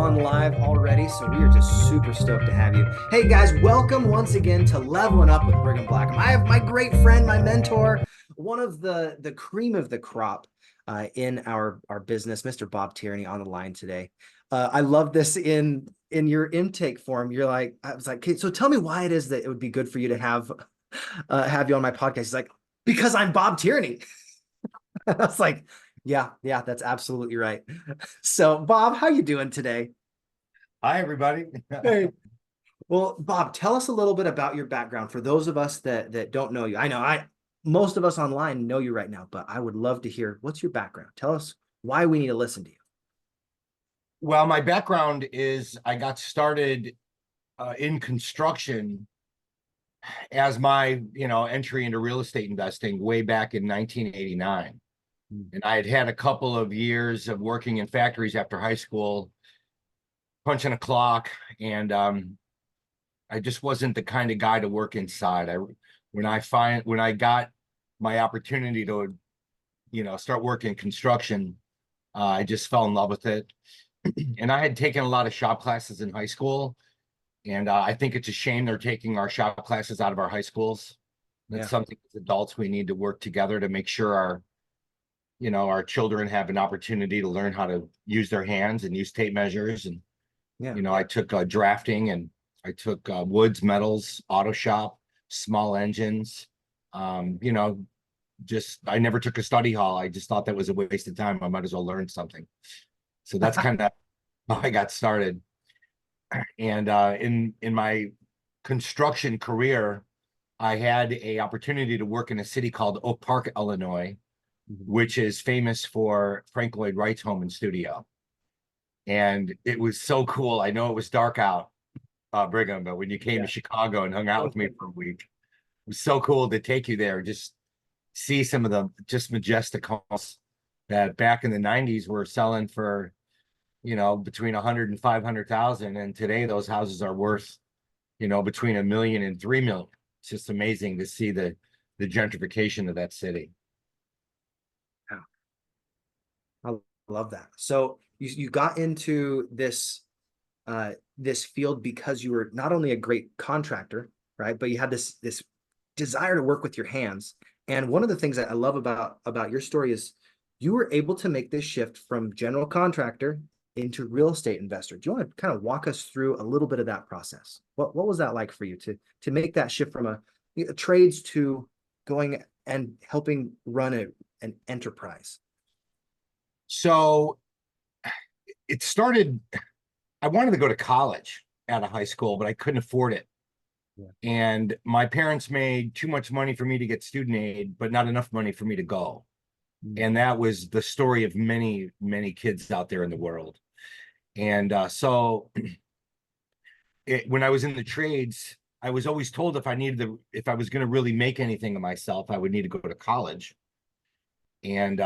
on live already, so we are just super stoked to have you. Hey guys, welcome once again to Leveling Up with Brigham Blackham. I have my great friend, my mentor, one of the cream of the crop in our business, Mr. Bob Tierney, on the line today. I love this in your intake form. You're like, I was like, okay, so tell me why it is that it would be good for you to have you on my podcast. He's like, because I'm Bob Tierney. I was like, yeah, that's absolutely right. So, Bob, how you doing today? Hi, everybody. Hey. Well, Bob, tell us a little bit about your background for those of us that don't know you. I know most of us online know you right now, but I would love to hear what's your background. Tell us why we need to listen to you. Well, my background is I got started in construction as my, entry into real estate investing way back in 1989. And I had a couple of years of working in factories after high school, punching a clock, and I just wasn't the kind of guy to work inside. When I got my opportunity to, start working construction, I just fell in love with it. And I had taken a lot of shop classes in high school, and I think it's a shame they're taking our shop classes out of our high schools. That's Yeah, something as adults we need to work together to make sure our children have an opportunity to learn how to use their hands and use tape measures. And yeah. I took drafting, and I took woods, metals, auto shop, small engines. Um, you know, just I never took a study hall. I just thought that was a waste of time. I might as well learn something. So that's kind of how I got started. And in my construction career, I had a opportunity to work in a city called Oak Park, Illinois, Mhm. which is famous for Frank Lloyd Wright's home and studio. And it was so cool. I know it was dark out, Brigham, but when you came to Yeah. Chicago and hung out with me for a week, it was so cool to take you there, just see some of the just majestic homes that back in the 90s were selling for, between 100 and 500,000. And today those houses are worth, between 1 million and 3 million. It's just amazing to see the gentrification of that city. Yeah. I love that. So you got into this field because you were not only a great contractor, right, but you had this desire to work with your hands. And one of the things that I love about your story is you were able to make this shift from general contractor into real estate investor. Do you want to kind of walk us through a little bit of that process? What was that like for you to make that shift from a trades to going and helping run an enterprise? So it started, I wanted to go to college out of high school, but I couldn't afford it. Yeah. And my parents made too much money for me to get student aid, but not enough money for me to go. Mm. And that was the story of many, many kids out there in the world. And when I was in the trades, I was always told if I was going to really make anything of myself, I would need to go to college. And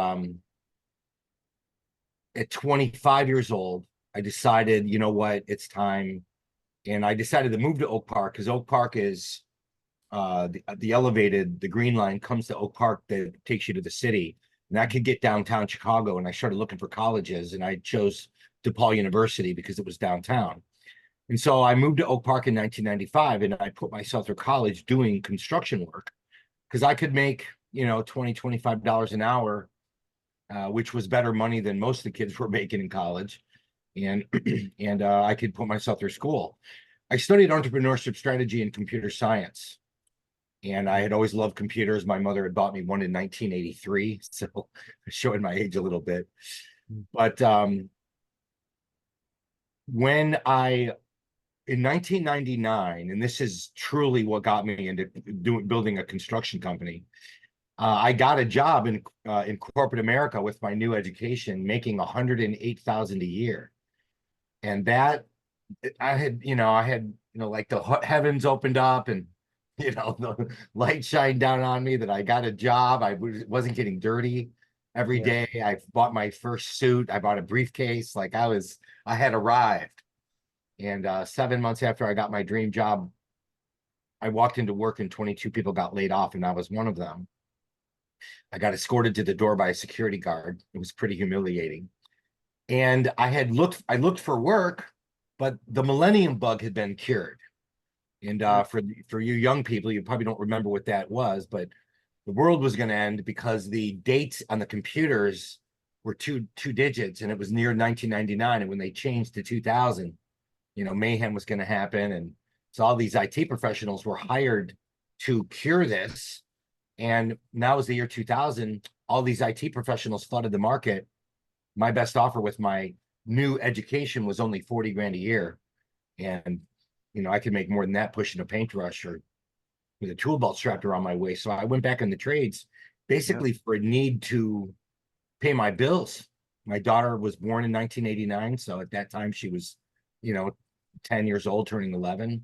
at 25 years old, I decided, you know what, it's time. And I decided to move to Oak Park because Oak Park is the green line comes to Oak Park that takes you to the city. And I could get downtown Chicago. And I started looking for colleges, and I chose DePaul University because it was downtown. And so I moved to Oak Park in 1995, and I put myself through college doing construction work because I could make, $20, $25 an hour, which was better money than most of the kids were making in college. And and I could put myself through school. I studied entrepreneurship strategy and computer science. And I had always loved computers. My mother had bought me one in 1983, so showing my age a little bit. But when I in 1999, and this is truly what got me into building a construction company, I got a job in corporate America with my new education, making 108,000 a year, and that like the heavens opened up, and the light shined down on me that I got a job. I wasn't getting dirty every Yeah. day. I bought my first suit. I bought a briefcase. Like I had arrived. And 7 months after I got my dream job, I walked into work and 22 people got laid off, and I was one of them. I got escorted to the door by a security guard. It was pretty humiliating. And I looked for work, but the millennium bug had been cured. And for you young people, you probably don't remember what that was, but the world was going to end because the dates on the computers were two digits, and it was near 1999. And when they changed to 2000, you know, mayhem was going to happen. And so all these IT professionals were hired to cure this. And now is the year 2000. All these IT professionals flooded the market. My best offer with my new education was only 40 grand a year. And, you know, I could make more than that pushing a paintbrush or with a tool belt strapped around my waist. So I went back in the trades basically for a need to pay my bills. My daughter was born in 1989. So at that time she was, you know, 10 years old, turning 11.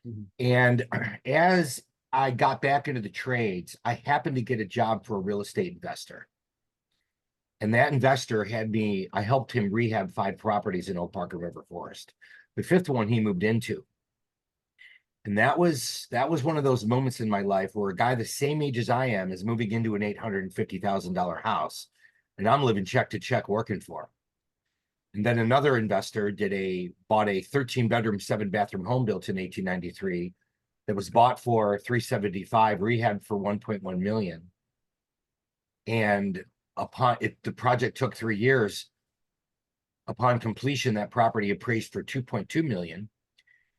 Mm-hmm. And as I got back into the trades, I happened to get a job for a real estate investor. And that investor had me, I helped him rehab 5 properties in Oak Park and River Forest. The 5th one he moved into. And that was one of those moments in my life where a guy the same age as I am is moving into an $850,000 house. And I'm living check to check working for him. And then another investor bought a 13-bedroom, 7-bathroom home built in 1893 that was bought for $375, rehab for $1.1 million. And the project took 3 years. Upon completion, that property appraised for $2.2 million.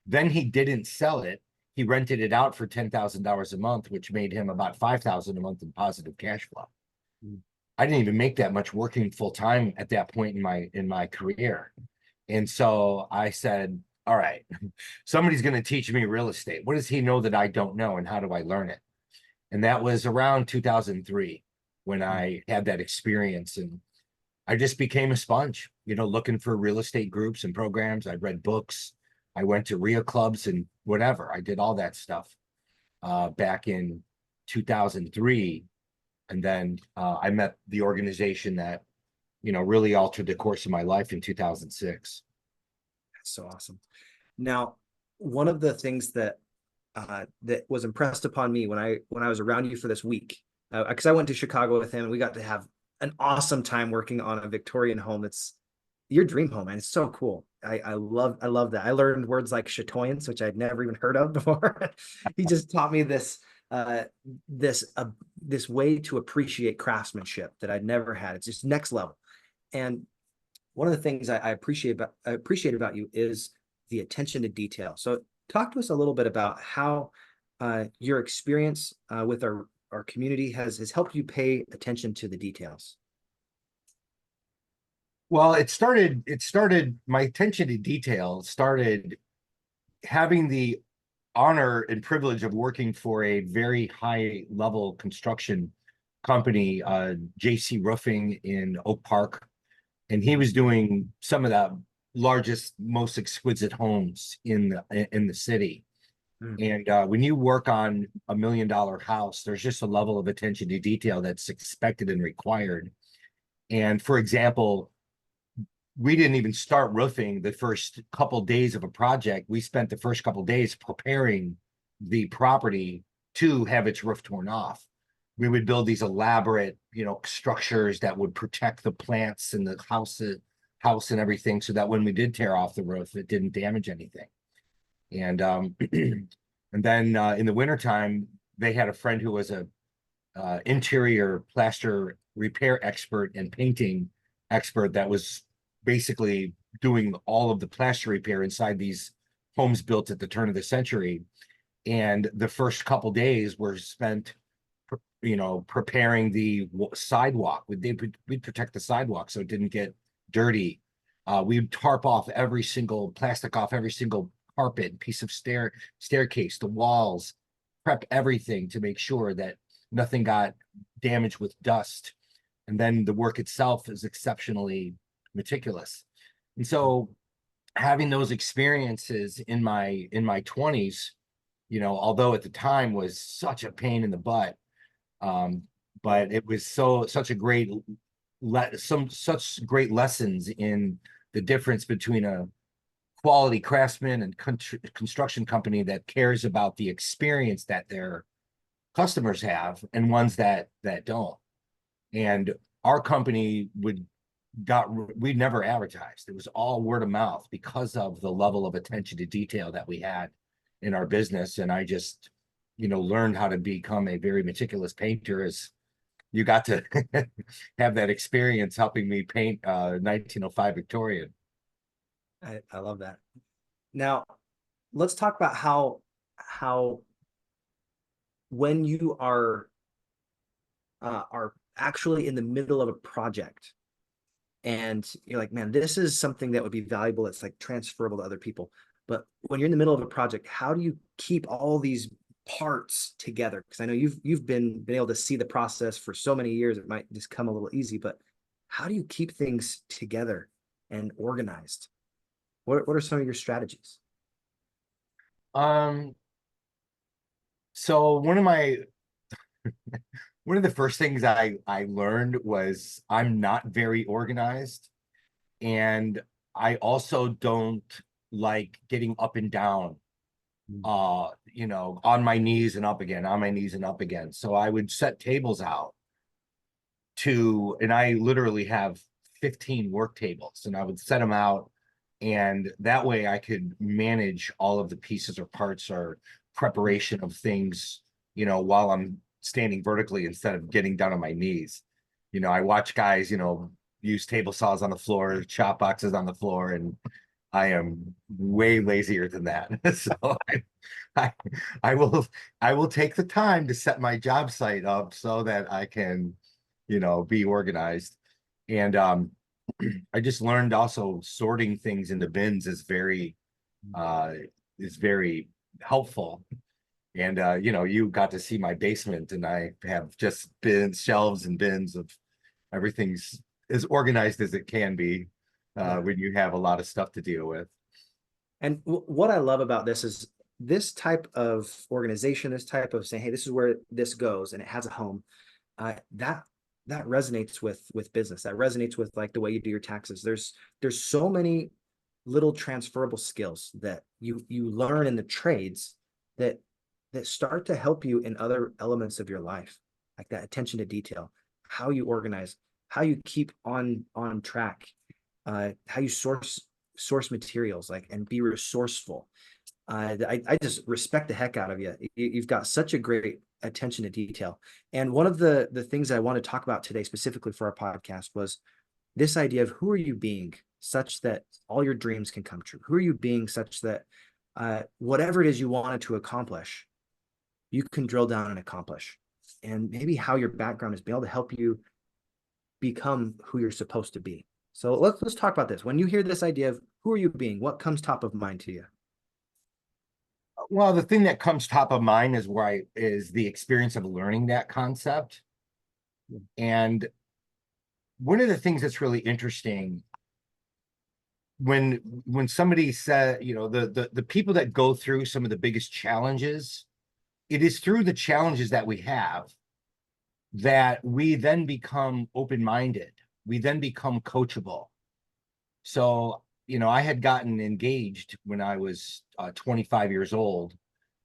Then he didn't sell it. He rented it out for $10,000 a month, which made him about $5,000 a month in positive cash flow. Mm. I didn't even make that much working full time at that point in my career. And so I said, all right, somebody's going to teach me real estate. What does he know that I don't know, and how do I learn it? And that was around 2003 when I had that experience, and I just became a sponge, you know, looking for real estate groups and programs. I read books. I went to RIA clubs and whatever. I did all that stuff back in 2003. And then I met the organization that, you know, really altered the course of my life in 2006. That's so awesome. Now, one of the things that that was impressed upon me when I was around you for this week, because I went to Chicago with him and we got to have an awesome time working on a Victorian home. It's your dream home, man. It's so cool. I love that. I learned words like chatoyance, which I'd never even heard of before. He just taught me this way to appreciate craftsmanship that I'd never had. It's just next level. And one of the things I appreciate about you is the attention to detail. So talk to us a little bit about how your experience with our community has helped you pay attention to the details. Well, it started, my attention to detail started having the honor and privilege of working for a very high level construction company, JC Roofing in Oak Park. And he was doing some of the largest, most exquisite homes in the city. And when you work on $1 million house, there's just a level of attention to detail that's expected and required. And for example, we didn't even start roofing the first couple days of a project. We spent the first couple days preparing the property to have its roof torn off. We would build these elaborate, you know, structures that would protect the plants and the house and everything, so that when we did tear off the roof, it didn't damage anything. And and then in the wintertime, they had a friend who was a interior plaster repair expert and painting expert that was basically doing all of the plaster repair inside these homes built at the turn of the century. And the first couple days were spent, you know, preparing the sidewalk. We'd protect the sidewalk so it didn't get dirty. We'd tarp off plastic off every single carpet, piece of staircase, the walls, prep everything to make sure that nothing got damaged with dust. And then the work itself is exceptionally meticulous. And so having those experiences in my 20s, you know, although at the time was such a pain in the butt, but it was such great lessons in the difference between a quality craftsman and construction company that cares about the experience that their customers have and ones that don't. And our company would we never advertised. It was all word of mouth because of the level of attention to detail that we had in our business. And I just, learned how to become a very meticulous painter as you got to have that experience helping me paint 1905 Victorian. I love that. Now, let's talk about how when you are actually in the middle of a project and you're like, man, this is something that would be valuable. It's like transferable to other people. But when you're in the middle of a project, how do you keep all these parts together? Because I know you've been able to see the process for so many years. It might just come a little easy, but how do you keep things together and organized? What are some of your strategies? So one of the first things I learned was I'm not very organized, and I also don't like getting up and down, on my knees and up again, on my knees and up again. So I would set tables out and I literally have 15 work tables, and I would set them out, and that way I could manage all of the pieces or parts or preparation of things, while I'm standing vertically instead of getting down on my knees. I watch guys, use table saws on the floor, chop boxes on the floor, and I am way lazier than that. So I, I will take the time to set my job site up so that I can, be organized. And I just learned also sorting things into bins is very helpful. And you got to see my basement, and I have just bins, shelves and bins of everything's as organized as it can be when you have a lot of stuff to deal with. And what I love about this is this type of organization, this type of saying, hey, this is where this goes and it has a home. That resonates with business. That resonates with like the way you do your taxes. There's so many little transferable skills that you learn in the trades that start to help you in other elements of your life, like that attention to detail, how you organize, how you keep on track, how you source materials, like, and be resourceful. I just respect the heck out of you. You've got such a great attention to detail. And one of the things I want to talk about today specifically for our podcast was this idea of who are you being such that all your dreams can come true? Who are you being such that whatever it is you wanted to accomplish, you can drill down and accomplish? And maybe how your background is be able to help you become who you're supposed to be. So let's talk about this. When you hear this idea of who are you being, what comes top of mind to you? Well, the thing that comes top of mind is the experience of learning that concept. And one of the things that's really interesting when somebody said, the people that go through some of the biggest challenges, it is through the challenges that we have that we then become open-minded. We then become coachable. So, I had gotten engaged when I was 25 years old,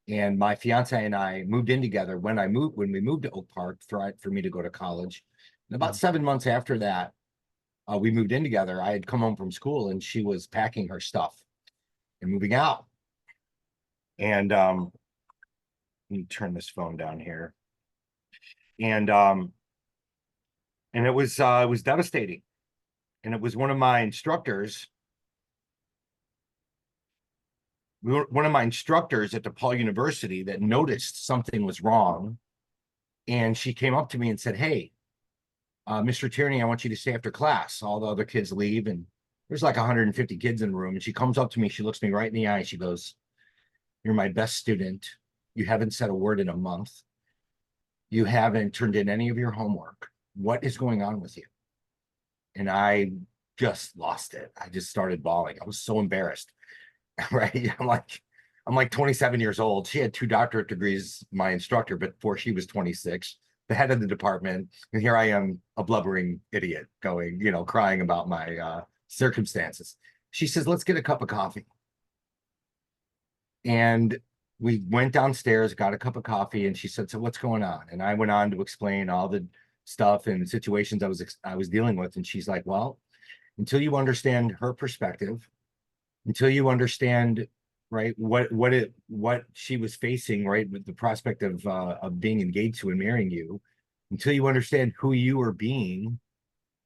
and my fiance and I moved in together when we moved to Oak Park for me to go to college. And about 7 months after that, we moved in together. I had come home from school, and she was packing her stuff and moving out. And let me turn this phone down here. And it was devastating. And it was one of my instructors at DePaul University that noticed something was wrong. And she came up to me and said, hey, Mr. Tierney, I want you to stay after class. All the other kids leave, and there's like 150 kids in the room. And she comes up to me, she looks me right in the eye. She goes, you're my best student. You haven't said a word in a month. You haven't turned in any of your homework. What is going on with you? And I just lost it. I just started bawling. I was so embarrassed. Right? I'm like 27 years old. She had 2 doctorate degrees, my instructor, but before she was 26, the head of the department. And here I am, a blubbering idiot going, crying about my circumstances. She says, let's get a cup of coffee. And we went downstairs, got a cup of coffee, and she said, so what's going on? And I went on to explain all the stuff and situations I was dealing with. And she's like, well, until you understand her perspective, until you understand, right, what she was facing, right, with the prospect of being engaged to and marrying you, until you understand who you are being,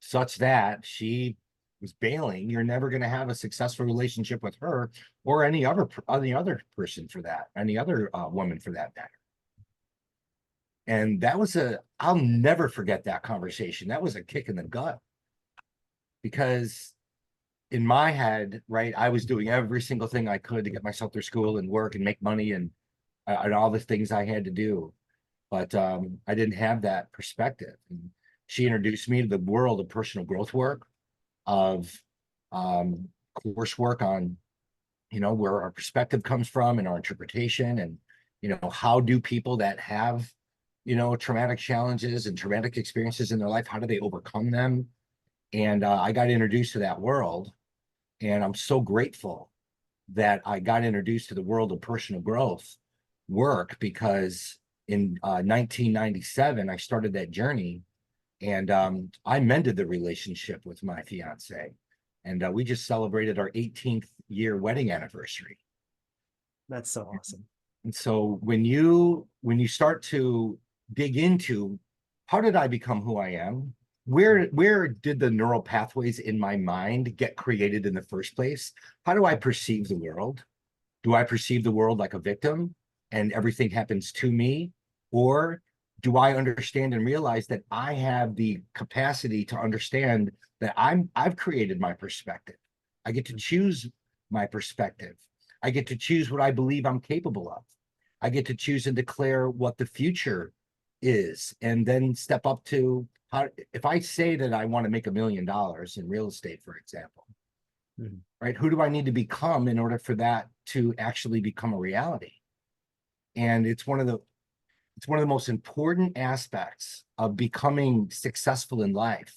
such that she was bailing, you're never going to have a successful relationship with her or any other person for that, any other woman for that matter. And that was I'll never forget that conversation. That was a kick in the gut, because in my head, right, I was doing every single thing I could to get myself through school and work and make money and all the things I had to do. But I didn't have that perspective. And she introduced me to the world of personal growth work, of coursework on, where our perspective comes from and our interpretation, and, how do people that have, traumatic challenges and traumatic experiences in their life, how do they overcome them? And I got introduced to that world. And I'm so grateful that I got introduced to the world of personal growth work, because in 1997, I started that journey, and I mended the relationship with my fiance. And we just celebrated our 18th year wedding anniversary. That's so awesome. And so when you start to dig into, how did I become who I am? Where did the neural pathways in my mind get created in the first place? How do I perceive the world? Do I perceive the world like a victim and everything happens to me? Or do I understand and realize that I have the capacity to understand that I've created my perspective. I get to choose my perspective. I get to choose what I believe I'm capable of. I get to choose and declare what the future is, and then step up to if I say that I want to make $1 million in real estate, for example, right? Who do I need to become in order for that to actually become a reality? And it's one of the most important aspects of becoming successful in life,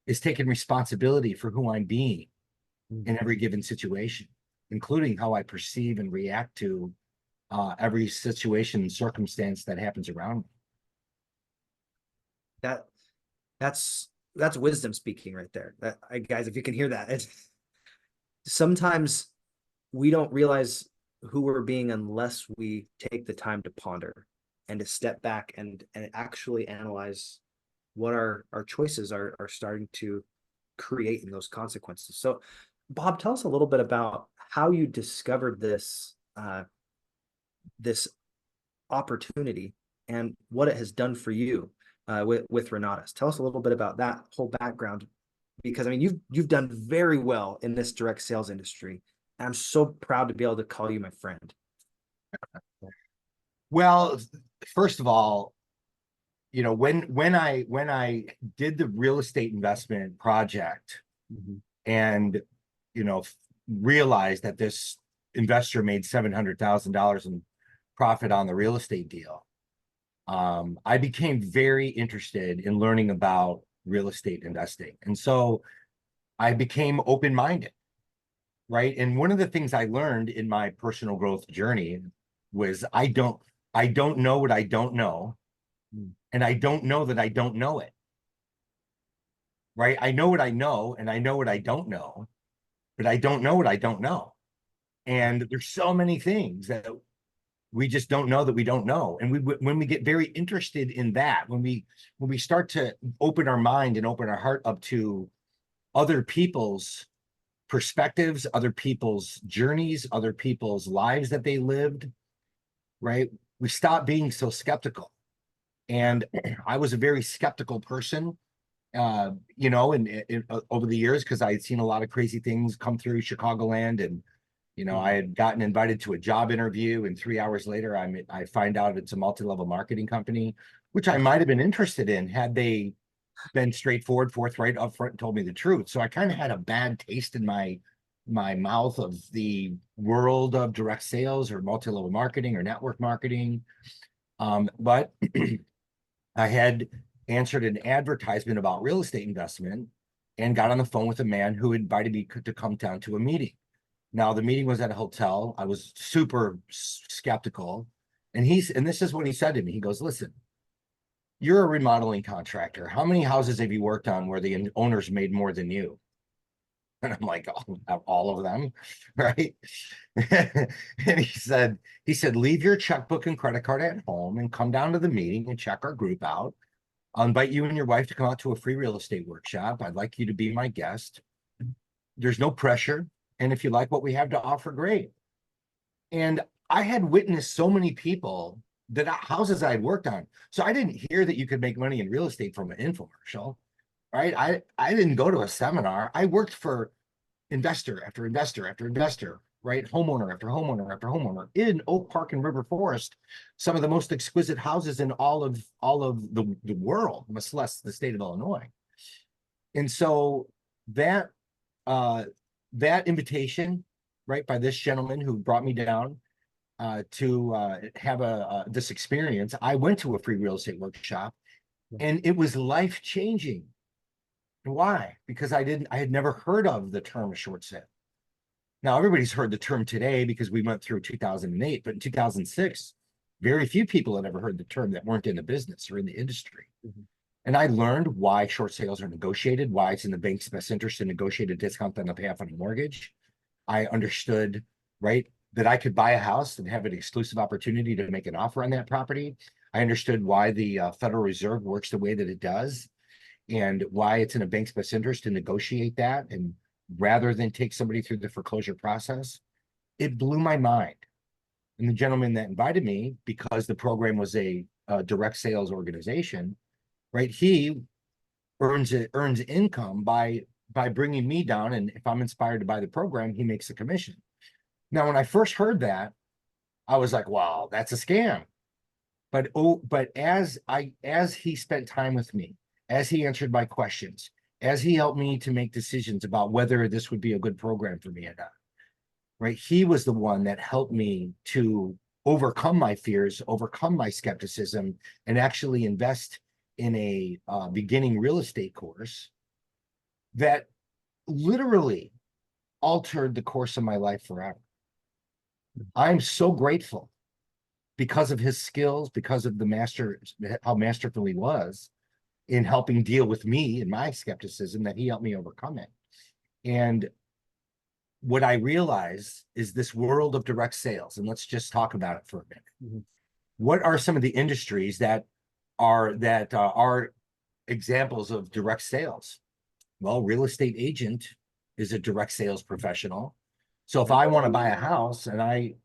is taking responsibility for who I'm being in every given situation, including how I perceive and react to every situation and circumstance that happens around me. That's wisdom speaking right there. Guys, if you can hear that, sometimes we don't realize who we're being unless we take the time to ponder and to step back and actually analyze what our choices are starting to create in those consequences. So, Bob, tell us a little bit about how you discovered this this opportunity and what it has done for you with Renatus. Tell us a little bit about that whole background, because I mean you've done very well in this direct sales industry. And I'm so proud to be able to call you my friend. Well, first of all, when I did the real estate investment project and realized that this investor made $700,000 in profit on the real estate deal, I became very interested in learning about real estate investing. And so I became open-minded, right? And one of the things I learned in my personal growth journey was I don't know what I don't know, and I don't know that I don't know it, right? I know what I know, and I know what I don't know, but I don't know what I don't know. And there's so many things that we just don't know that we don't know. And when we get very interested in that, when we start to open our mind and open our heart up to other people's perspectives, other people's journeys, other people's lives that they lived, right? We stop being so skeptical. And I was a very skeptical person, over the years, because I had seen a lot of crazy things come through Chicagoland. And I had gotten invited to a job interview, and 3 hours later, I find out it's a multi-level marketing company, which I might have been interested in had they been straightforward, forthright, upfront, and told me the truth. So I kind of had a bad taste in my mouth of the world of direct sales or multi-level marketing or network marketing. But I had answered an advertisement about real estate investment and got on the phone with a man who invited me to come down to a meeting. Now, the meeting was at a hotel. I was super skeptical. And this is what he said to me. He goes, "Listen, you're a remodeling contractor. How many houses have you worked on where the owners made more than you?" And I'm like, oh, all of them, right? And he said, leave your checkbook and credit card at home and come down to the meeting and check our group out. I'll invite you and your wife to come out to a free real estate workshop. I'd like you to be my guest. There's no pressure. And if you like what we have to offer, great. And I had witnessed so many people that houses I had worked on. So I didn't hear that you could make money in real estate from an infomercial, right? I didn't go to a seminar. I worked for investor after investor after investor, right? Homeowner after homeowner after homeowner in Oak Park and River Forest, some of the most exquisite houses in all of the world, much less the state of Illinois. And so that that invitation, right, by this gentleman who brought me down to have this experience, I went to a free real estate workshop, and it was life-changing. Why? Because I had never heard of the term short sale. Now everybody's heard the term today because we went through 2008, but in 2006, very few people had ever heard the term that weren't in the business or in the industry. Mm-hmm. And I learned why short sales are negotiated, why it's in the bank's best interest to negotiate a discount on the payoff on a mortgage. I understood, right, that I could buy a house and have an exclusive opportunity to make an offer on that property. I understood why the Federal Reserve works the way that it does, and why it's in a bank's best interest to negotiate that, and rather than take somebody through the foreclosure process. It blew my mind. And the gentleman that invited me, because the program was a direct sales organization, right, he earns income by bringing me down, and if I'm inspired to buy the program, he makes a commission. Now, when I first heard that, I was like, wow, that's a scam. But as he spent time with me, as he answered my questions, as he helped me to make decisions about whether this would be a good program for me or not, right? He was the one that helped me to overcome my fears, overcome my skepticism, and actually invest in a beginning real estate course that literally altered the course of my life forever. I'm so grateful because of his skills, because of how masterful he was in helping deal with me and my skepticism, that he helped me overcome it. And what I realized is this world of direct sales, and let's just talk about it for a minute. Mm-hmm. What are some of the industries that are examples of direct sales? Well, real estate agent is a direct sales professional. So if I want to buy a house and I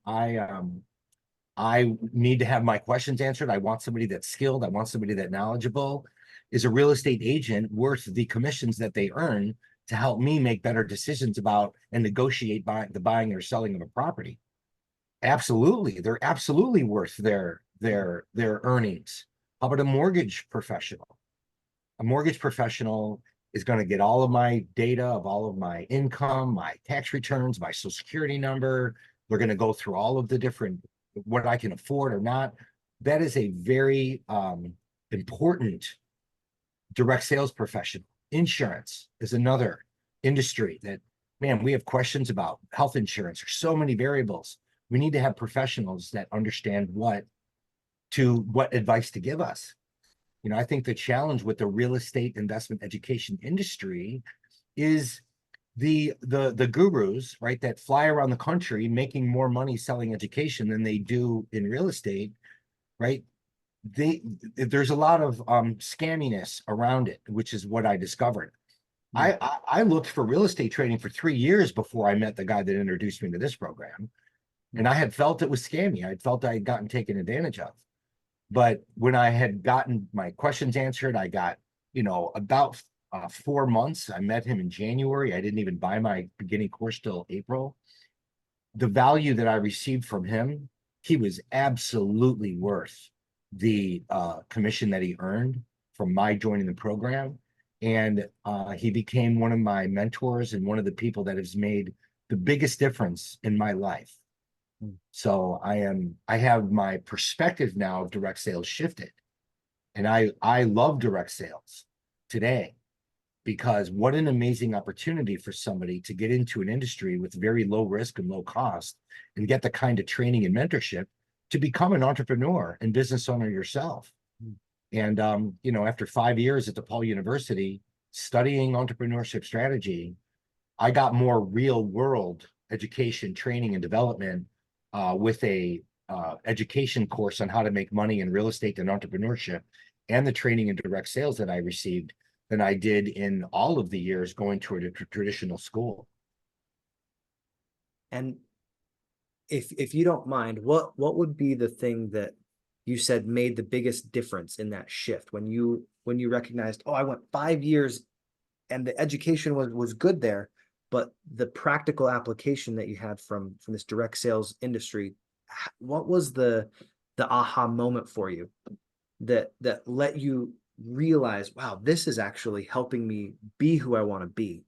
need to have my questions answered, I want somebody that's skilled, I want somebody that's knowledgeable. Is a real estate agent worth the commissions that they earn to help me make better decisions about and negotiate the buying or selling of a property? Absolutely. They're absolutely worth their earnings. How about a mortgage professional? A mortgage professional is going to get all of my data of all of my income, my tax returns, my social security number. They're going to go through all of the different, what I can afford or not. That is a very important direct sales professional. Insurance is another industry that, man, we have questions about. Health insurance. There's so many variables. We need to have professionals that understand what advice to give us. You know, I think the challenge with the real estate investment education industry is the gurus, right, that fly around the country making more money selling education than they do in real estate, right? There's a lot of scamminess around it, which is what I discovered. I looked for real estate trading for 3 years before I met the guy that introduced me to this program, and I had felt it was scammy. I had felt I had gotten taken advantage of. But when I had gotten my questions answered, I got, about 4 months. I met him in January. I didn't even buy my beginning course till April. The value that I received from him, he was absolutely worth the commission that he earned from my joining the program. And he became one of my mentors and one of the people that has made the biggest difference in my life. So I have my perspective now of direct sales shifted. And I love direct sales today, because what an amazing opportunity for somebody to get into an industry with very low risk and low cost and get the kind of training and mentorship to become an entrepreneur and business owner yourself. And, after 5 years at DePaul University studying entrepreneurship strategy, I got more real world education, training, and development with a education course on how to make money in real estate and entrepreneurship, and the training and direct sales that I received than I did in all of the years going to a traditional school. And if you don't mind, what would be the thing that you said made the biggest difference in that shift when you recognized, oh, I went 5 years and the education was good there, but the practical application that you had from this direct sales industry, what was the aha moment for you that let you realize, wow, this is actually helping me be who I want to be,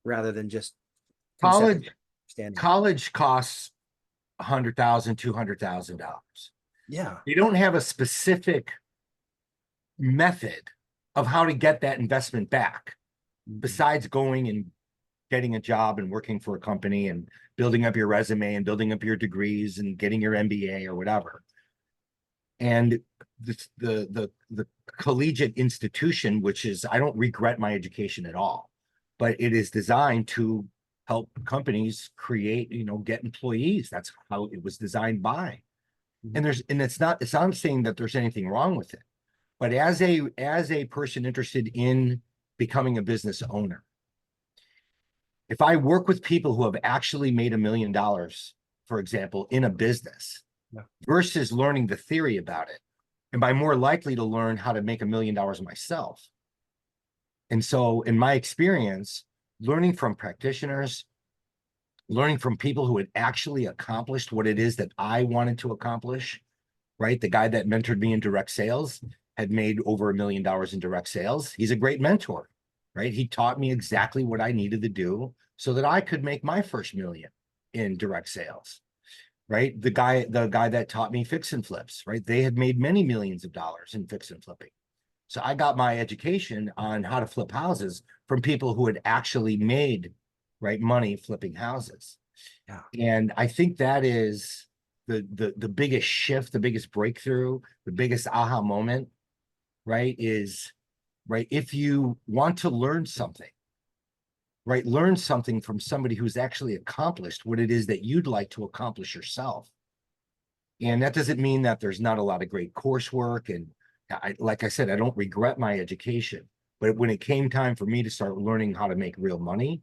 rather than just College understanding. college costs $100,000, $200,000. Yeah. You don't have a specific method of how to get that investment back, besides going and getting a job and working for a company and building up your resume and building up your degrees and getting your MBA or whatever. And the collegiate institution, which is, I don't regret my education at all, but it is designed to help companies create, get employees. That's how it was designed by. And it's not I'm saying that there's anything wrong with it, but as a person interested in becoming a business owner, if I work with people who have actually made $1 million, for example, in a business, versus learning the theory about it, am I more likely to learn how to make $1 million myself? And so in my experience, learning from practitioners, learning from people who had actually accomplished what it is that I wanted to accomplish, right? The guy that mentored me in direct sales had made over $1 million in direct sales. He's a great mentor, right? He taught me exactly what I needed to do so that I could make my first $1 million in direct sales, right? The guy that taught me fix and flips, right? They had made many millions of dollars in fix and flipping. So I got my education on how to flip houses from people who had actually made, right, money flipping houses. Yeah. And I think that is the biggest shift, the biggest breakthrough, the biggest aha moment, right? Is, right, if you want to learn something, right, learn something from somebody who's actually accomplished what it is that you'd like to accomplish yourself. And that doesn't mean that there's not a lot of great coursework. And like I said, I don't regret my education, but when it came time for me to start learning how to make real money,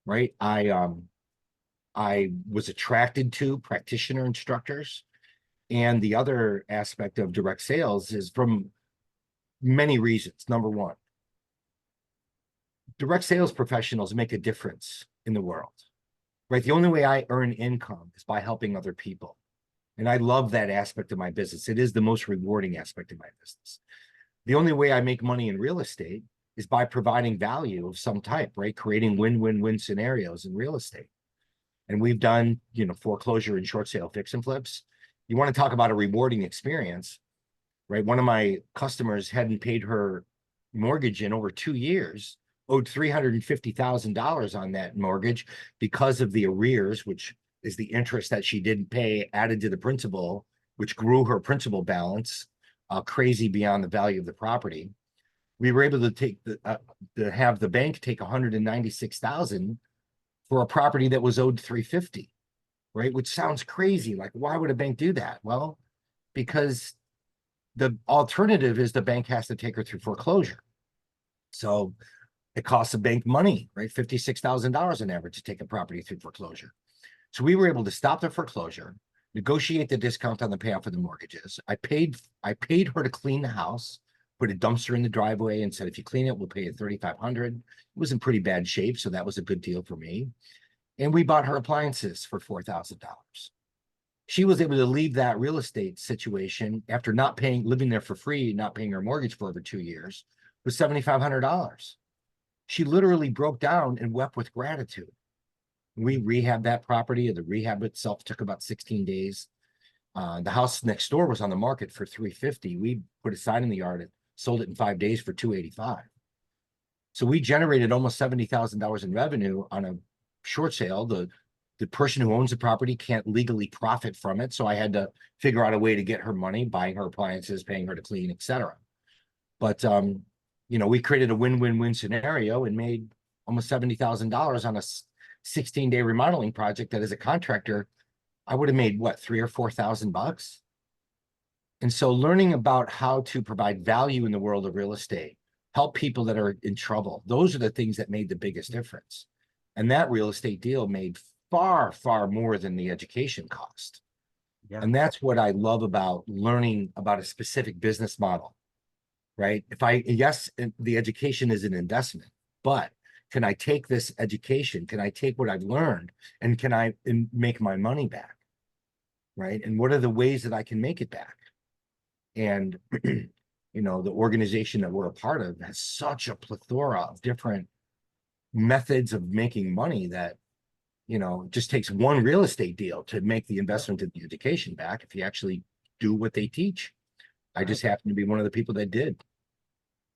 right, I was attracted to practitioner instructors. And the other aspect of direct sales is from many reasons. Number one, direct sales professionals make a difference in the world, right? The only way I earn income is by helping other people. And I love that aspect of my business. It is the most rewarding aspect of my business. The only way I make money in real estate is by providing value of some type, right? Creating win-win-win scenarios in real estate. And we've done, foreclosure and short sale fix and flips. You want to talk about a rewarding experience, right? One of my customers hadn't paid her mortgage in over 2 years, owed $350,000 on that mortgage because of the arrears, which is the interest that she didn't pay added to the principal, which grew her principal balance crazy beyond the value of the property. We were able to take to have the bank take $196,000 for a property that was owed $350,000, right? Which sounds crazy. Like, why would a bank do that? Well, because the alternative is the bank has to take her through foreclosure. So it costs the bank money, right? $56,000 on average to take a property through foreclosure. So we were able to stop the foreclosure, negotiate the discount on the payoff of the mortgages. I paid her to clean the house, put a dumpster in the driveway and said, if you clean it, we'll pay you $3,500. It was in pretty bad shape, so that was a good deal for me. And we bought her appliances for $4,000. She was able to leave that real estate situation after living there for free, not paying her mortgage for over 2 years, with $7,500. She literally broke down and wept with gratitude. We rehabbed that property. The rehab itself took about 16 days. The house next door was on the market for $350,000. We put a sign in the yard and sold it in 5 days for $285,000. So we generated almost $70,000 in revenue on a short sale. The person who owns the property can't legally profit from it. So I had to figure out a way to get her money, buying her appliances, paying her to clean, etc. But we created a win-win-win scenario and made almost $70,000 on a 16-day remodeling project that as a contractor, I would have made what, 3 or 4,000 bucks. And so learning about how to provide value in the world of real estate, help people that are in trouble, those are the things that made the biggest difference. And that real estate deal made far, far more than the education cost. Yeah. And that's what I love about learning about a specific business model, right? Yes, the education is an investment, but can I take this education? Can I take what I've learned and can I make my money back? Right? And what are the ways that I can make it back? And, you know, the organization that we're a part of has such a plethora of different methods of making money that, you know, it just takes one real estate deal to make the investment in the education back if you actually do what they teach. I just happen to be one of the people that did.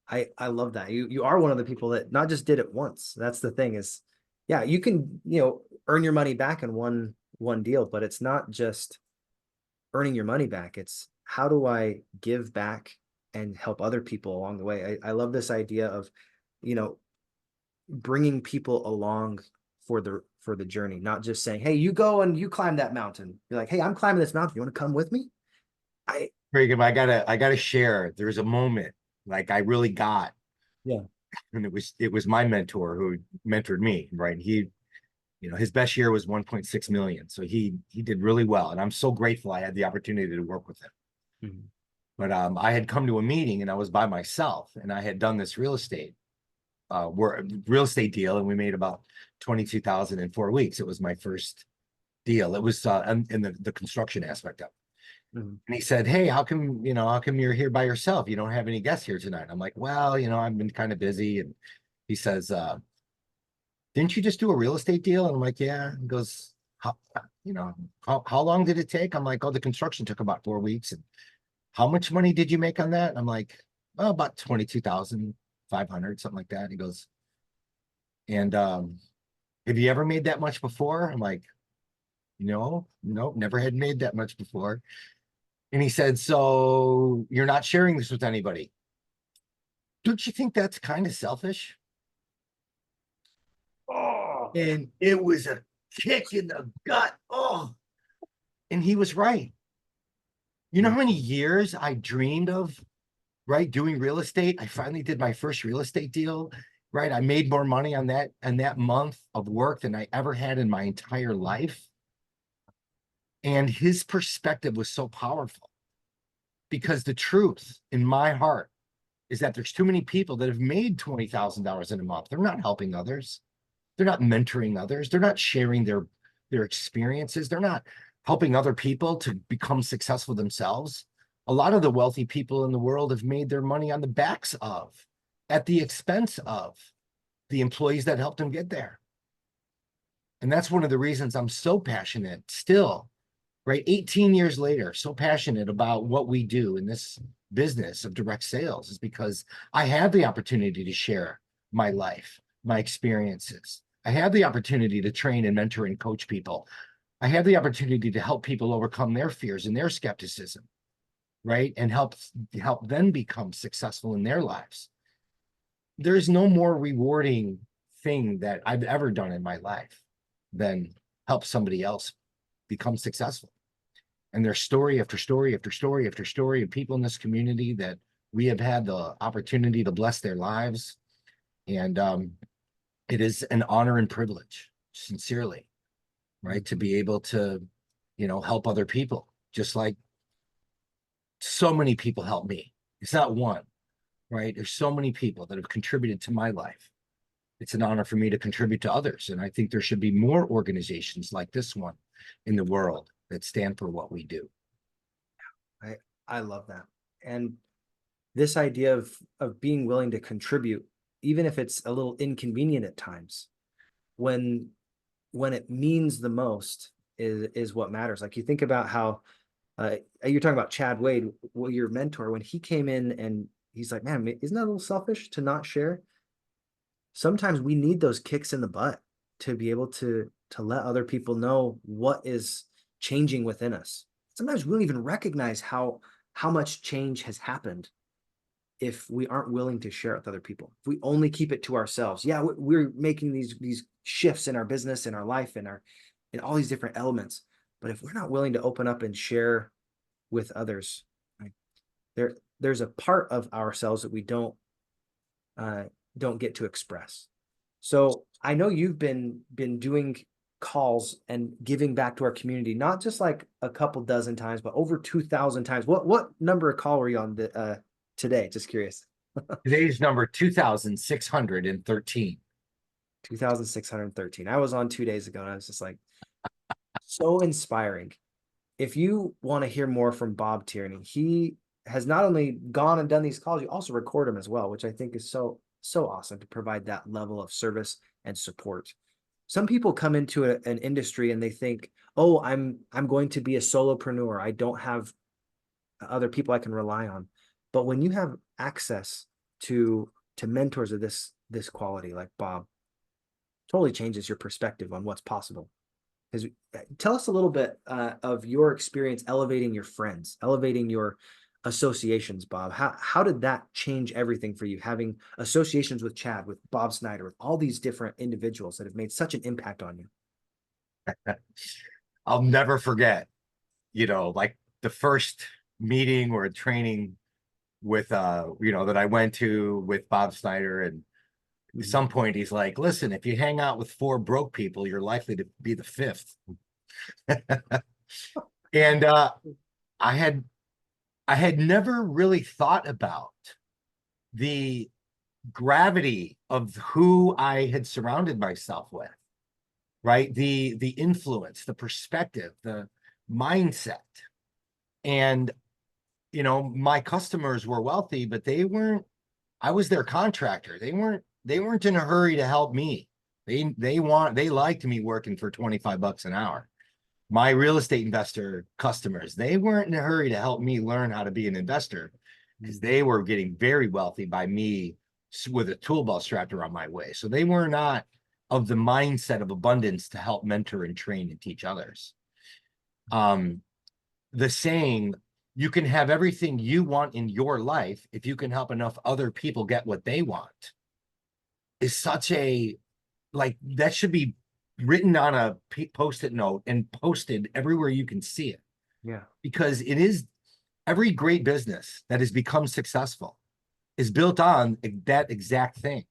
I love that. You are one of the people that not just did it once. That's the thing is, yeah, you can, you know, earn your money back in one deal, but it's not just earning your money back. It's how do I give back and help other people along the way? I love this idea of, you know, bringing people along for the journey, not just saying, hey, you go and you climb that mountain. You're like, hey, I'm climbing this mountain. You want to come with me? Brigham, I gotta share. There's a moment like I really got, Yeah. and it was my mentor who mentored me, right? He, you know, his best year was 1.6 million. So he did really well. And I'm so grateful I had the opportunity to work with him. Mhm. But I had come to a meeting and I was by myself and I had done this real estate deal, and we made about 22,000 in 4 weeks. It was my first deal. It was in the construction aspect of it. Mhm. And he said, hey, how come you're here by yourself? You don't have any guests here tonight. I'm like, well, you know, I've been kind of busy. And he says, didn't you just do a real estate deal? And I'm like, yeah. He goes, how long did it take? I'm like, oh, the construction took about 4 weeks. And how much money did you make on that? And I'm like, oh, about 22,500, something like that. He goes, and have you ever made that much before? I'm like, no, never had made that much before. And he said, so you're not sharing this with anybody. Don't you think that's kind of selfish? Oh, And it was a kick in the gut. Oh, and he was right. You know how many years I dreamed of, right, doing real estate? I finally did my first real estate deal, right? I made more money on that month of work than I ever had in my entire life. And his perspective was so powerful because the truth in my heart is that there's too many people that have made $20,000 in a month. They're not helping others. They're not mentoring others. They're not sharing their experiences. They're not helping other people to become successful themselves. A lot of the wealthy people in the world have made their money on the backs of, at the expense of the employees that helped them get there. And that's one of the reasons I'm so passionate still, right? 18 years later, so passionate about what we do in this business of direct sales is because I have the opportunity to share my life, my experiences. I have the opportunity to train and mentor and coach people. I have the opportunity to help people overcome their fears and their skepticism, right? And help them become successful in their lives. There's no more rewarding thing that I've ever done in my life than help somebody else become successful. And there's story after story after story after story of people in this community that we have had the opportunity to bless their lives. And it is an honor and privilege, sincerely, right? To be able to, you know, help other people, just like so many people help me. It's not one, right? There's so many people that have contributed to my life. It's an honor for me to contribute to others. And I think there should be more organizations like this one in the world that stand for what we do. I love that. And this idea of being willing to contribute, even if it's a little inconvenient at times, when it means the most is what matters. Like you think about how you're talking about Chad Wade, your mentor, when he came in and he's like, man, isn't that a little selfish to not share? Sometimes we need those kicks in the butt to be able to let other people know what is changing within us. Sometimes we don't even recognize how much change has happened if we aren't willing to share it with other people. If we only keep it to ourselves, yeah, we're making these shifts in our business, in our life, in all these different elements. But if we're not willing to open up and share with others, right, there's a part of ourselves that we don't get to express. So I know you've been doing calls and giving back to our community, not just like a couple dozen times, but over 2,000 times. What number of call were you on today? Just curious. Today's number 2,613. 2,613. I was on 2 days ago and I was just like, so inspiring. If you want to hear more from Bob Tierney, he has not only gone and done these calls, you also record them as well, which I think is so awesome to provide that level of service and support. Some people come into an industry and they think, oh, I'm going to be a solopreneur. I don't have other people I can rely on. But when you have access to mentors of this quality, like Bob, totally changes your perspective on what's possible. Because tell us a little bit of your experience elevating your friends, elevating your associations, Bob. How did that change everything for you, having associations with Chad, with Bob Snyder, with all these different individuals that have made such an impact on you? I'll never forget, like the first meeting or training with, that I went to with Bob Snyder. And at some point he's like, listen, if you hang out with 4 broke people, you're likely to be the 5th. And I had never really thought about the gravity of who I had surrounded myself with, right? The influence, the perspective, the mindset. And, my customers were wealthy, but I was their contractor. They weren't in a hurry to help me. They liked me working for 25 bucks an hour. My real estate investor customers, they weren't in a hurry to help me learn how to be an investor because they were getting very wealthy by me with a tool belt strapped around my waist. So they were not of the mindset of abundance to help mentor and train and teach others. The saying, you can have everything you want in your life if you can help enough other people get what they want, is such a, like, that should be written on a post-it note and posted everywhere you can see it. Yeah. Because it is, every great business that has become successful is built on that exact thing,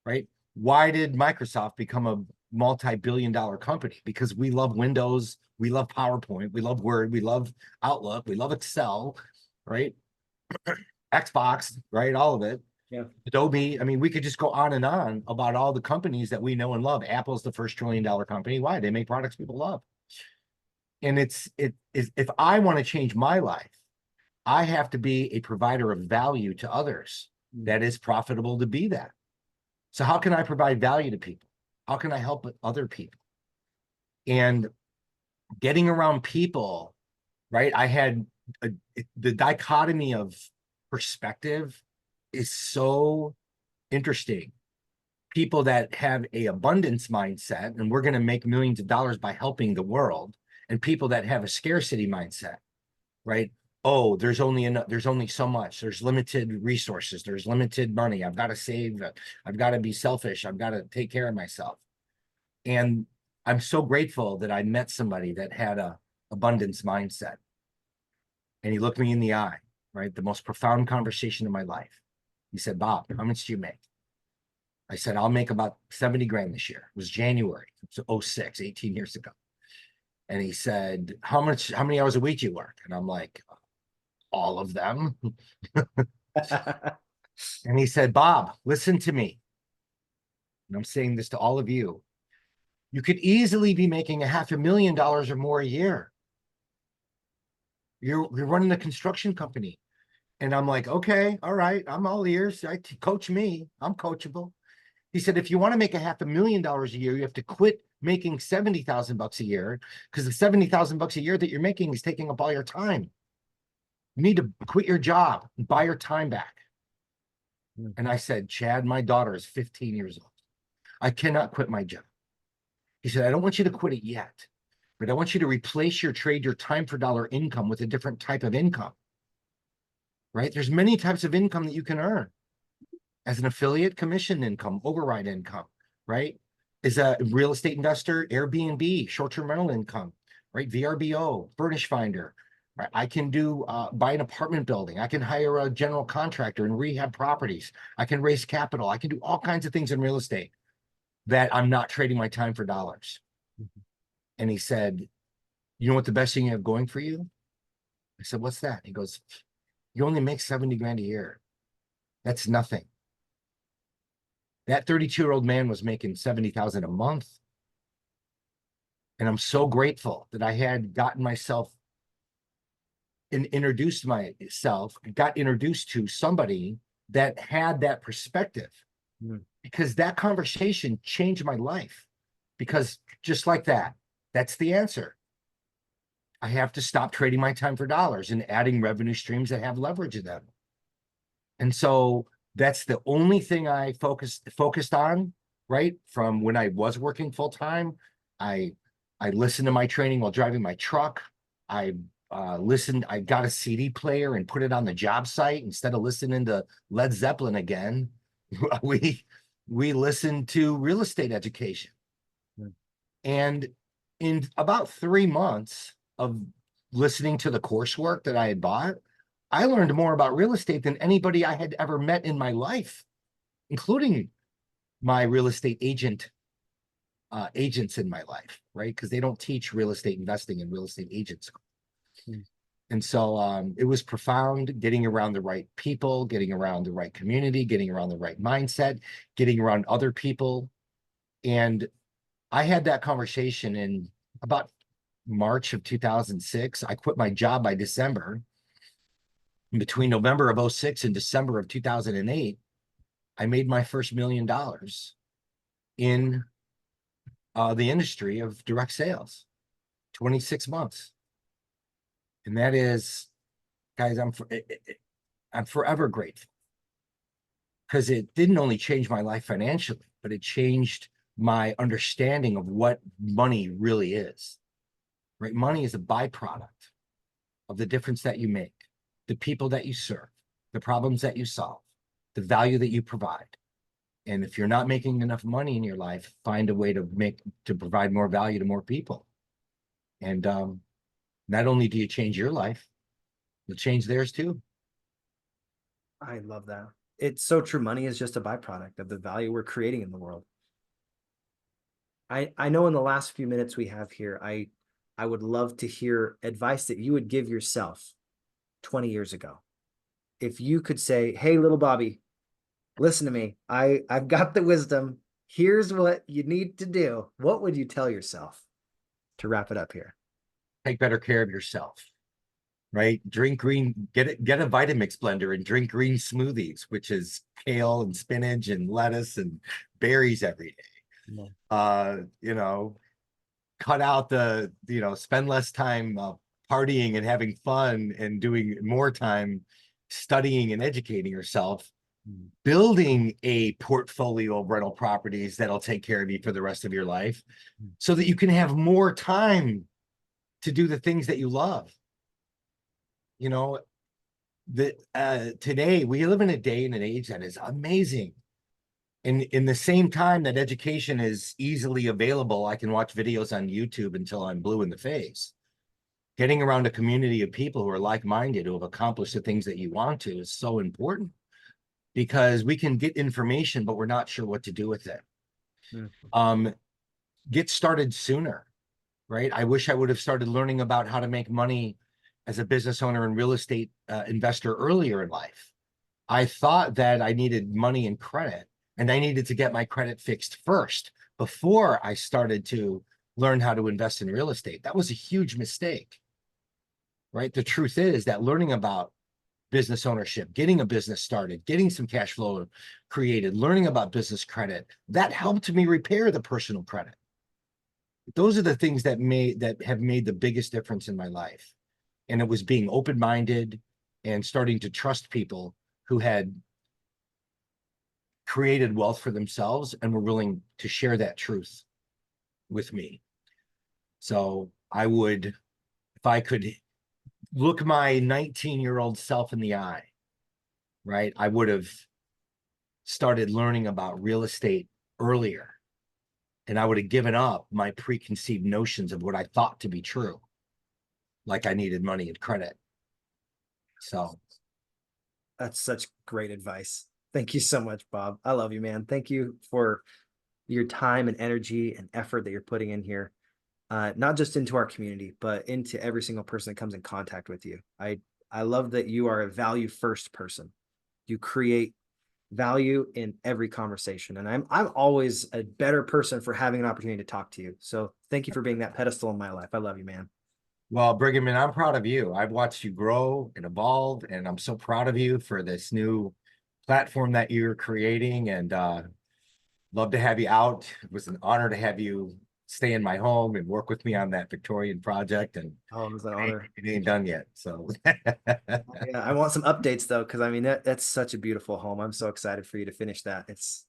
right? Why did Microsoft become a multi-billion-dollar company? Because we love Windows, we love PowerPoint, we love Word, we love Outlook, we love Excel, right? Xbox, right? All of it. Yeah. Adobe. I mean, we could just go on and on about all the companies that we know and love. Apple's the first $1 trillion company. Why? They make products people love. And if I want to change my life, I have to be a provider of value to others that is profitable to be that. So how can I provide value to people? How can I help other people? And getting around people, right? I had the dichotomy of perspective is so interesting. People that have a abundance mindset, and we're going to make millions of dollars by helping the world, and people that have a scarcity mindset, right? Oh, there's only so much. There's limited resources. There's limited money. I've got to save. I've got to be selfish. I've got to take care of myself. And I'm so grateful that I met somebody that had a abundance mindset. And he looked me in the eye, right? The most profound conversation of my life. He said, Bob, how much do you make? I said, I'll make about 70 grand this year. It was January, so 06, 18 years ago. And he said, how many hours a week do you work? And I'm like, all of them. And he said, Bob, listen to me. And I'm saying this to all of you. You could easily be making $500,000 or more a year. You're running a construction company. And I'm like, okay, all right, I'm all ears. Coach me. I'm coachable. He said, if you want to make $500,000 a year, you have to quit making 70,000 bucks a year, because the 70,000 bucks a year that you're making is taking up all your time. You need to quit your job and buy your time back. And I said, Chad, my daughter is 15 years old. I cannot quit my job. He said, I don't want you to quit it yet, but I want you to replace your time for dollar income with a different type of income. right? There's many types of income that you can earn as an affiliate, commission income, override income, right? As a real estate investor, Airbnb, short-term rental income, right? VRBO, furnish finder, right? I can do buy an apartment building. I can hire a general contractor and rehab properties. I can raise capital. I can do all kinds of things in real estate that I'm not trading my time for dollars. And he said, you know what the best thing you have going for you? I said, what's that? He goes, you only make 70 grand a year. That's nothing. That 32-year-old man was making 70,000 a month. And I'm so grateful that I had gotten myself and introduced myself, got introduced to somebody that had that perspective. Because that conversation changed my life. Because just like that, that's the answer. I have to stop trading my time for dollars and adding revenue streams that have leverage in them. And so that's the only thing I focused on, right? From when I was working full time, I listened to my training while driving my truck. I got a CD player and put it on the job site instead of listening to Led Zeppelin again. We listened to real estate education. And in about 3 months of listening to the coursework that I had bought, I learned more about real estate than anybody I had ever met in my life, including my real estate agents in my life, right? Because they don't teach real estate investing in real estate agents. And so it was profound, getting around the right people, getting around the right community, getting around the right mindset, getting around other people. And I had that conversation in about March of 2006. I quit my job by December. And between November of 06 and December of 2008, I made my first $1 million in the industry of direct sales, 26 months. And that is, guys, I'm forever grateful, because it didn't only change my life financially, but it changed my understanding of what money really is, right? Money is a byproduct of the difference that you make, the people that you serve, the problems that you solve, the value that you provide. And if you're not making enough money in your life, find a way to provide more value to more people. And not only do you change your life, you'll change theirs too. I love that. It's so true. Money is just a byproduct of the value we're creating in the world. I know in the last few minutes we have here, I would love to hear advice that you would give yourself 20 years ago. If you could say, hey, little Bobby, listen to me. I've got the wisdom. Here's what you need to do. What would you tell yourself to wrap it up here? Take better care of yourself, right? Drink green, get a Vitamix blender and drink green smoothies, which is kale and spinach and lettuce and berries every day. Cut out spend less time partying and having fun and doing more time studying and educating yourself, building a portfolio of rental properties that'll take care of you for the rest of your life, so that you can have more time to do the things that you love. Today we live in a day and an age that is amazing. And in the same time that education is easily available, I can watch videos on YouTube until I'm blue in the face. Getting around a community of people who are like-minded, who have accomplished the things that you want to, is so important, because we can get information, but we're not sure what to do with it. Get started sooner, right? I wish I would have started learning about how to make money as a business owner and real estate investor earlier in life. I thought that I needed money and credit, and I needed to get my credit fixed first before I started to learn how to invest in real estate. That was a huge mistake, right? The truth is that learning about business ownership, getting a business started, getting some cash flow created, learning about business credit, that helped me repair the personal credit. Those are the things that have made the biggest difference in my life. And it was being open-minded and starting to trust people who had created wealth for themselves and were willing to share that truth with me. So I would, if I could look my 19-year-old self in the eye right? I would have started learning about real estate earlier, and I would have given up my preconceived notions of what I thought to be true, like I needed money and credit. So That's such great advice. Thank you so much, Bob. I love you, man. Thank you for your time and energy and effort that you're putting in here, not just into our community, but into every single person that comes in contact with you. I love that you are a value first person. You create value in every conversation, and I'm always a better person for having an opportunity to talk to you. So thank you for being that pedestal in my life. I love you, man. well, Brigham, and I'm proud of you. I've watched you grow and evolve, and I'm so proud of you for this new platform that you're creating, and love to have you out. It was an honor to have you stay in my home and work with me on that Victorian project, and Oh, it was an honor. it ain't done yet. So Yeah, I want some updates though, because I mean that's such a beautiful home. I'm so excited for you to finish that. It's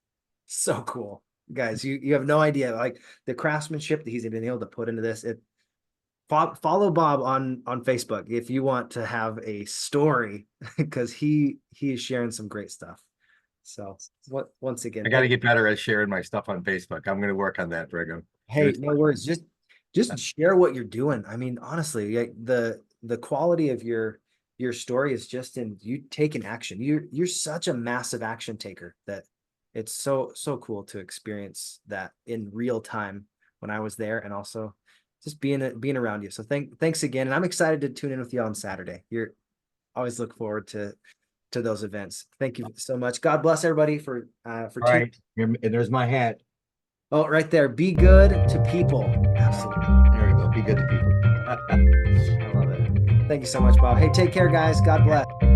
so cool. Guys, you have no idea like the craftsmanship that he's been able to put into this. Follow Bob on Facebook if you want to have a story because he is sharing some great stuff. So once again, I got to get better at sharing my stuff on Facebook. I'm going to work on that, Brigham. hey, no worries. Just share what you're doing. I mean, honestly, like the quality of your story is just in you taking action. You're such a massive action taker that it's so cool to experience that in real time when I was there, and also just being around you. So thanks again, and I'm excited to tune in with you on Saturday. You're always look forward to those events. Thank you so much. God bless everybody for All tuning. right. And there's my hat. Oh, right there. Be good to people. Absolutely. There we go. Be good to people. I love it. Thank you so much, Bob. Hey, take care, guys. God bless.